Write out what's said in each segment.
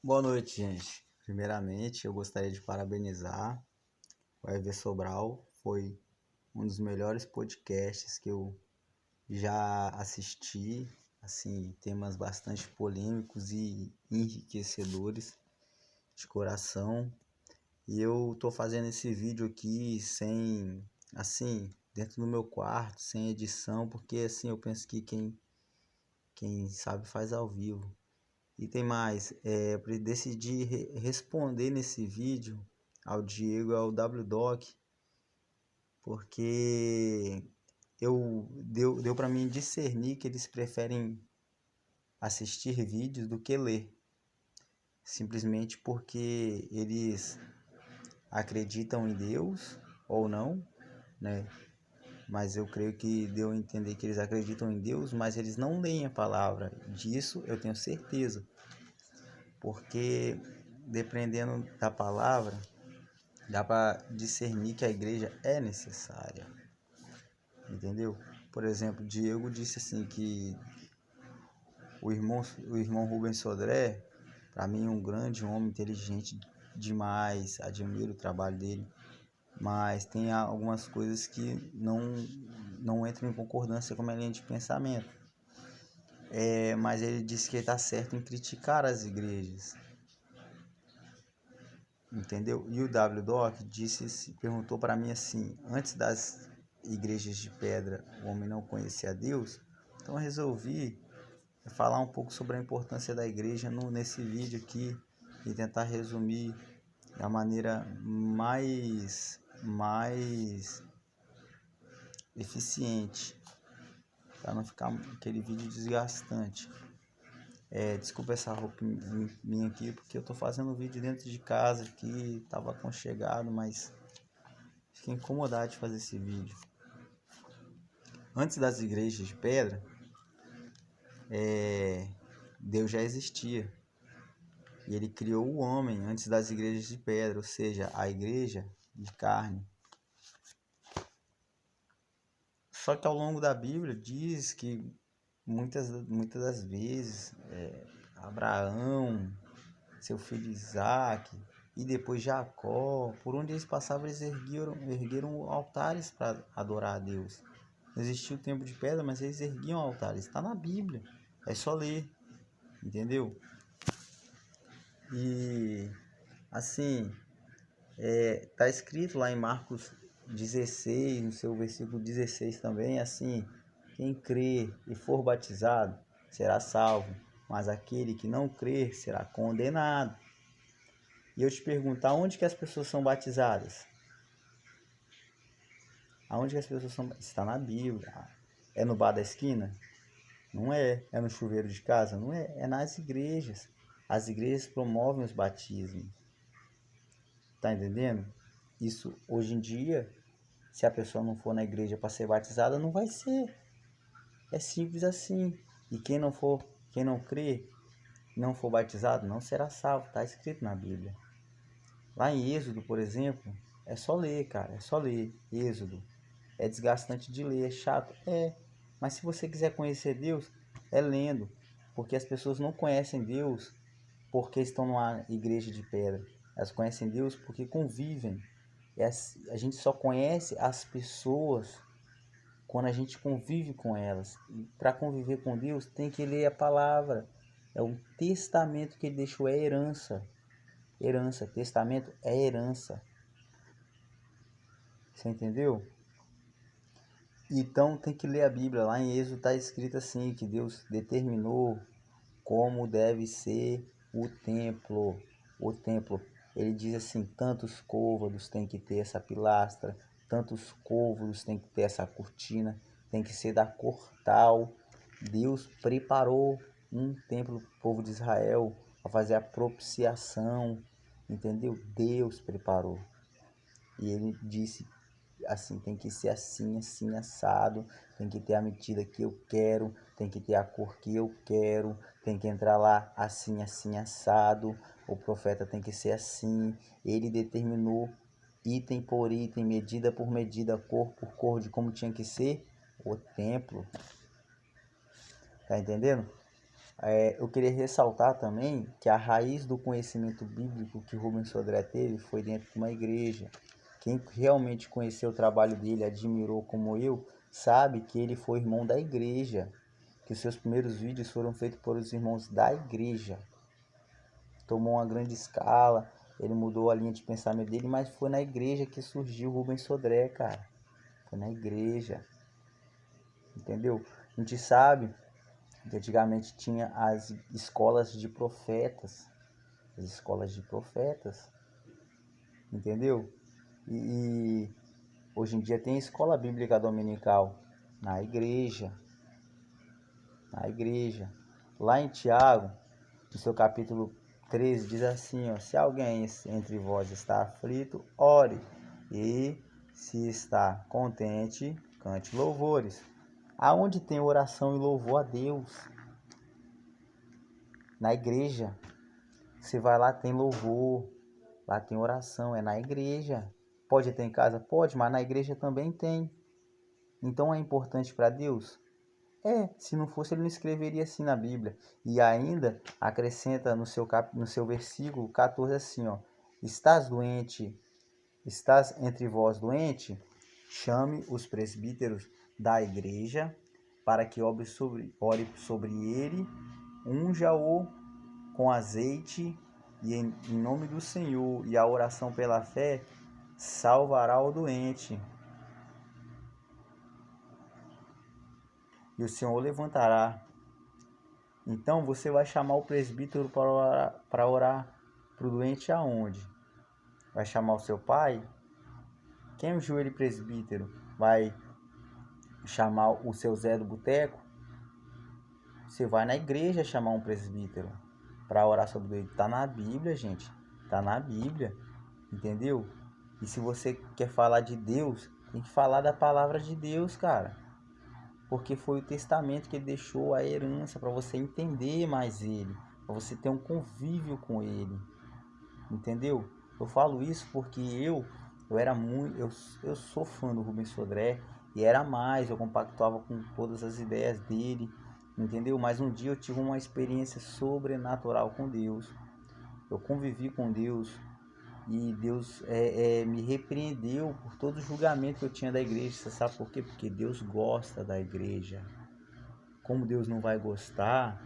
Boa noite, gente. Primeiramente, eu gostaria de parabenizar o Ever Sobral. Foi um dos melhores podcasts que eu já assisti. Assim, temas bastante polêmicos e enriquecedores de coração. E eu tô fazendo esse vídeo aqui dentro do meu quarto, sem edição, porque assim, eu penso que quem sabe faz ao vivo. E tem mais, eu decidi responder nesse vídeo ao Diego e ao WDoc, porque deu para mim discernir que eles preferem assistir vídeos do que ler, simplesmente porque eles acreditam em Deus ou não, né? Mas eu creio que deu a entender que eles acreditam em Deus, mas eles não leem a palavra. Disso eu tenho certeza. Porque dependendo da palavra, dá para discernir que a igreja é necessária, entendeu? Por exemplo, Diego disse assim que o irmão Rubens Sodré, para mim, é um grande homem, inteligente demais, admiro o trabalho dele, mas tem algumas coisas que não entram em concordância com a minha linha de pensamento. Mas ele disse que ele está certo em criticar as igrejas, entendeu? E o WDoc perguntou para mim assim: antes das igrejas de pedra, o homem não conhecia a Deus? Então eu resolvi falar um pouco sobre a importância da igreja nesse vídeo aqui e tentar resumir da maneira mais eficiente, para não ficar aquele vídeo desgastante. Desculpa essa roupa minha aqui, porque eu tô fazendo um vídeo dentro de casa aqui, tava aconchegado, mas fiquei incomodado de fazer esse vídeo. Antes das igrejas de pedra, Deus já existia. E ele criou o homem antes das igrejas de pedra, ou seja, a igreja de carne. Só que ao longo da Bíblia diz que muitas das vezes Abraão, seu filho Isaac e depois Jacó, por onde eles passavam, eles ergueram altares para adorar a Deus. Não existia o templo de pedra, mas eles erguiam altares. Está na Bíblia, é só ler, entendeu? E assim, tá escrito lá em Marcos 16, no seu versículo 16 também, assim: quem crer e for batizado será salvo, mas aquele que não crer será condenado. E eu te pergunto, aonde que as pessoas são batizadas? Aonde que as pessoas são batizadas? Está na Bíblia. É no bar da esquina? Não é. É no chuveiro de casa? Não é. É nas igrejas. As igrejas promovem os batismos. Tá entendendo? Isso, hoje em dia, se a pessoa não for na igreja para ser batizada, não vai ser. É simples assim. E quem não crê, não for batizado, não será salvo. Está escrito na Bíblia. Lá em Êxodo, por exemplo, é só ler, cara. É só ler. Êxodo. É desgastante de ler, é chato. Mas se você quiser conhecer Deus, é lendo. Porque as pessoas não conhecem Deus porque estão numa igreja de pedra. Elas conhecem Deus porque convivem. A gente só conhece as pessoas quando a gente convive com elas. E para conviver com Deus, tem que ler a palavra. É um testamento que ele deixou, é herança. Herança, testamento é herança. Você entendeu? Então tem que ler a Bíblia. Lá em Êxodo está escrito assim, que Deus determinou como deve ser o templo. O templo, ele diz assim, tantos côvados tem que ter essa pilastra, tantos côvados tem que ter essa cortina, tem que ser da cor tal. Deus preparou um templo para o povo de Israel para fazer a propiciação, entendeu? Deus preparou. E ele disse assim, tem que ser assim, assim, assado, tem que ter a medida que eu quero, tem que ter a cor que eu quero, tem que entrar lá assim, assim, assado, o profeta tem que ser assim. Ele determinou item por item, medida por medida, cor por cor, de como tinha que ser o templo. Tá entendendo? Eu queria ressaltar também que a raiz do conhecimento bíblico que Rubens Sodré teve foi dentro de uma igreja. Quem realmente conheceu o trabalho dele, admirou como eu, sabe que ele foi irmão da igreja, que os seus primeiros vídeos foram feitos por os irmãos da igreja. Tomou uma grande escala, ele mudou a linha de pensamento dele, mas foi na igreja que surgiu Rubens Sodré, cara. Foi na igreja, entendeu? A gente sabe que antigamente tinha as escolas de profetas, as escolas de profetas, entendeu? E hoje em dia tem escola bíblica dominical na igreja, na igreja. Lá em Tiago, no seu capítulo 13, diz assim, ó, se alguém entre vós está aflito, ore, e se está contente, cante louvores. Aonde tem oração e louvor a Deus? Na igreja. Você vai lá, tem louvor, lá tem oração, é na igreja. Pode ter em casa? Pode, mas na igreja também tem. Então é importante para Deus? Se não fosse, ele não escreveria assim na Bíblia. E ainda acrescenta no seu versículo 14 assim, ó. Estás doente, estás entre vós doente? Chame os presbíteros da igreja para que ore sobre ele, unja-o com azeite e em nome do Senhor, e a oração pela fé salvará o doente. E o Senhor levantará. Então você vai chamar o presbítero para orar para o doente aonde? Vai chamar o seu pai? Quem ungiu ele presbítero? Vai chamar o seu Zé do boteco? Você vai na igreja chamar um presbítero para orar sobre o doente. Está na Bíblia, gente. Está na Bíblia. Entendeu? E se você quer falar de Deus, tem que falar da palavra de Deus, cara. Porque foi o testamento que ele deixou, a herança, para você entender mais ele, para você ter um convívio com ele. Entendeu? Eu falo isso porque eu era muito, eu sou fã do Rubens Sodré e era mais, eu compactuava com todas as ideias dele, entendeu? Mas um dia eu tive uma experiência sobrenatural com Deus. Eu convivi com Deus e Deus me repreendeu por todo o julgamento que eu tinha da igreja. Você sabe por quê? Porque Deus gosta da igreja. Como Deus não vai gostar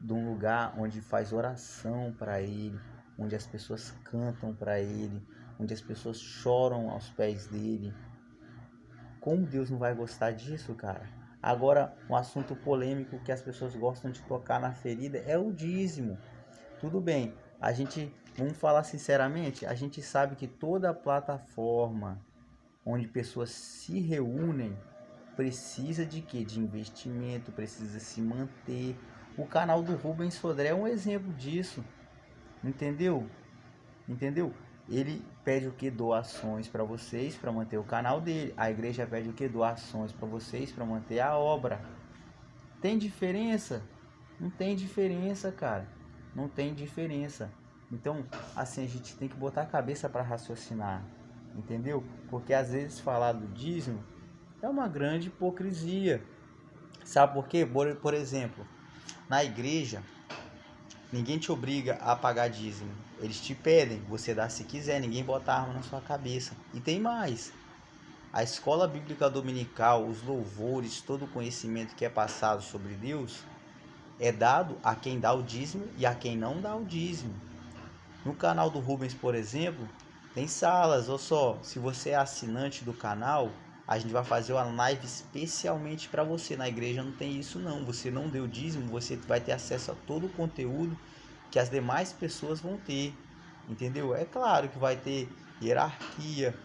de um lugar onde faz oração para Ele, onde as pessoas cantam para Ele, onde as pessoas choram aos pés dele? Como Deus não vai gostar disso, cara? Agora, um assunto polêmico que as pessoas gostam de tocar na ferida é o dízimo. Tudo bem, vamos falar sinceramente, a gente sabe que toda plataforma onde pessoas se reúnem precisa de quê? De investimento, precisa se manter. O canal do Rubens Sodré é um exemplo disso, entendeu? Entendeu? Ele pede o que? Doações para vocês, para manter o canal dele. A igreja pede o que? Doações para vocês, para manter a obra. Tem diferença? Não tem diferença, cara. Não tem diferença. Então, assim, a gente tem que botar a cabeça para raciocinar, entendeu? Porque às vezes falar do dízimo é uma grande hipocrisia. Sabe por quê? Por exemplo, na igreja, ninguém te obriga a pagar dízimo. Eles te pedem, você dá se quiser, ninguém bota arma na sua cabeça. E tem mais. A escola bíblica dominical, os louvores, todo o conhecimento que é passado sobre Deus é dado a quem dá o dízimo e a quem não dá o dízimo. No canal do Rubens, por exemplo, tem salas. Olha só, se você é assinante do canal, a gente vai fazer uma live especialmente para você. Na igreja não tem isso não. Você não deu dízimo, você vai ter acesso a todo o conteúdo que as demais pessoas vão ter. Entendeu? É claro que vai ter hierarquia.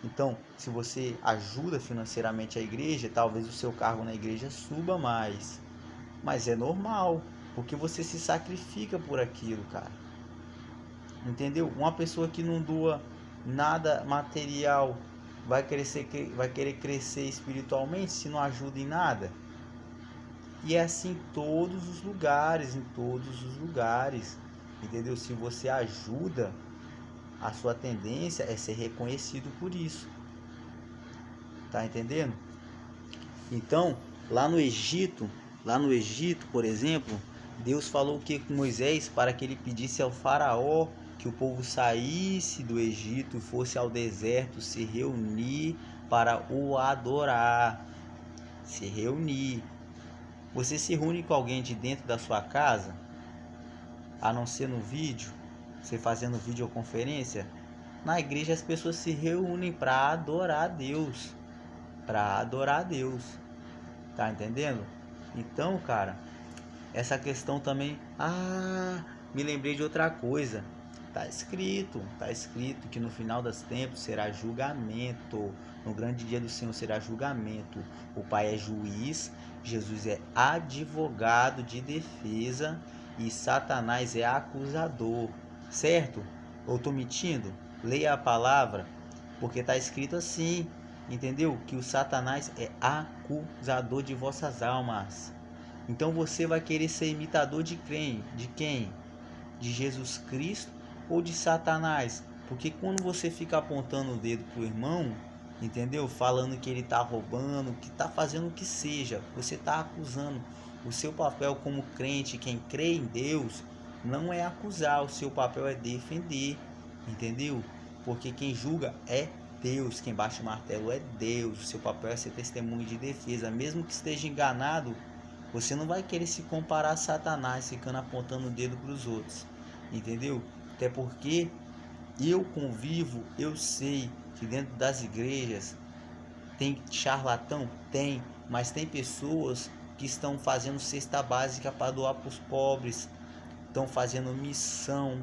Então, se você ajuda financeiramente a igreja, talvez o seu cargo na igreja suba mais. Mas é normal, porque você se sacrifica por aquilo, cara. Entendeu? Uma pessoa que não doa nada material vai querer crescer espiritualmente se não ajuda em nada. E é assim em todos os lugares, entendeu? Se você ajuda, a sua tendência é ser reconhecido por isso. Tá entendendo? Então, lá no Egito, por exemplo, Deus falou o que com Moisés? Para que ele pedisse ao faraó que o povo saísse do Egito, fosse ao deserto se reunir para o adorar. Se reunir. Você se reúne com alguém de dentro da sua casa, a não ser no vídeo, você fazendo videoconferência? Na igreja as pessoas se reúnem para adorar a Deus. Para adorar a Deus. Tá entendendo? Então, cara, essa questão também. Me lembrei de outra coisa. Tá escrito que no final dos tempos será julgamento. No grande dia do Senhor será julgamento. O Pai é juiz, Jesus é advogado de defesa e Satanás é acusador. Certo? Ou tô mentindo? Leia a palavra, porque tá escrito assim. Entendeu? Que o Satanás é acusador de vossas almas. Então você vai querer ser imitador de quem? De quem? De Jesus Cristo ou de Satanás? Porque quando você fica apontando o dedo pro irmão, entendeu? Falando que ele está roubando, que está fazendo o que seja, você está acusando. O seu papel como crente, quem crê em Deus, não é acusar, o seu papel é defender, entendeu? Porque quem julga é Deus, quem bate o martelo é Deus, o seu papel é ser testemunho de defesa, mesmo que esteja enganado. Você não vai querer se comparar a Satanás ficando apontando o dedo para os outros, entendeu? Até porque eu convivo, eu sei que dentro das igrejas tem charlatão? Tem, mas tem pessoas que estão fazendo cesta básica para doar para os pobres, estão fazendo missão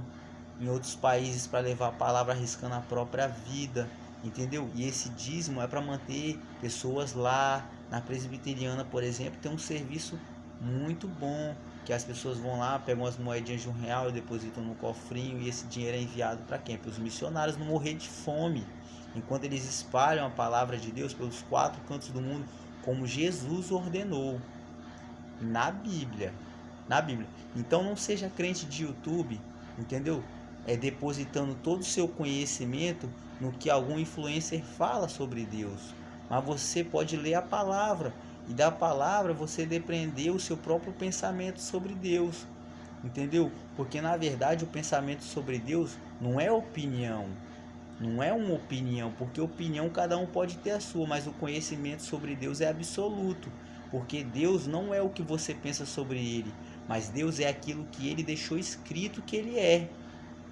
em outros países para levar a palavra arriscando a própria vida, entendeu? E esse dízimo é para manter pessoas lá. Na presbiteriana, por exemplo, tem um serviço muito bom, que as pessoas vão lá, pegam as moedinhas de R$ 1 e depositam no cofrinho, e esse dinheiro é enviado para quem? Para os missionários não morrer de fome, enquanto eles espalham a palavra de Deus pelos 4 cantos do mundo, como Jesus ordenou na Bíblia. Na Bíblia. Então não seja crente de YouTube, entendeu? Depositando todo o seu conhecimento no que algum influencer fala sobre Deus. Mas você pode ler a palavra, e da palavra você depreender o seu próprio pensamento sobre Deus, entendeu? Porque na verdade o pensamento sobre Deus não é opinião, não é uma opinião, porque opinião cada um pode ter a sua, mas o conhecimento sobre Deus é absoluto, porque Deus não é o que você pensa sobre Ele, mas Deus é aquilo que Ele deixou escrito que Ele é,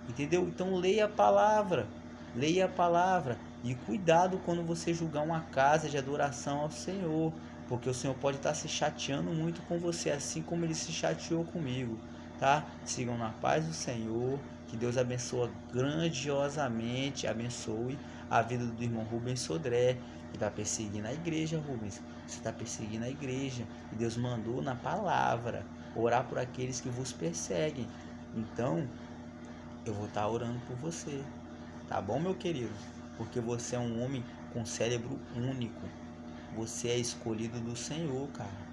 entendeu? Então leia a palavra, e cuidado quando você julgar uma casa de adoração ao Senhor, porque o Senhor pode estar se chateando muito com você, assim como Ele se chateou comigo, tá? Sigam na paz do Senhor. Que Deus abençoe grandiosamente, abençoe a vida do irmão Rubens Sodré, que está perseguindo a igreja. Rubens, você está perseguindo a igreja, e Deus mandou na palavra orar por aqueles que vos perseguem. Então, eu vou estar orando por você, tá bom, meu querido? Porque você é um homem com cérebro único, você é escolhido do Senhor, cara.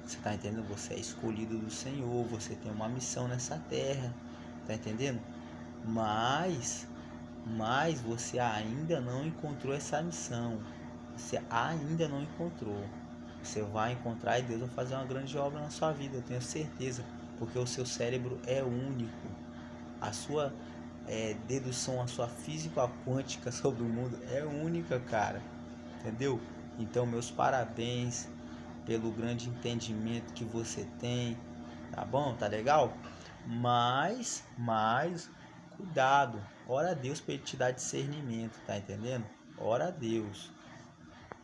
Você tá entendendo? Você é escolhido do Senhor, você tem uma missão nessa terra, tá entendendo? Mas você ainda não encontrou essa missão. Você ainda não encontrou. Você vai encontrar, e Deus vai fazer uma grande obra na sua vida, eu tenho certeza, porque o seu cérebro é único. A sua dedução, a sua física quântica sobre o mundo é única, cara. Entendeu? Então, meus parabéns pelo grande entendimento que você tem, tá bom? Tá legal? Mas cuidado, ora a Deus para Ele te dar discernimento, tá entendendo? Ora a Deus,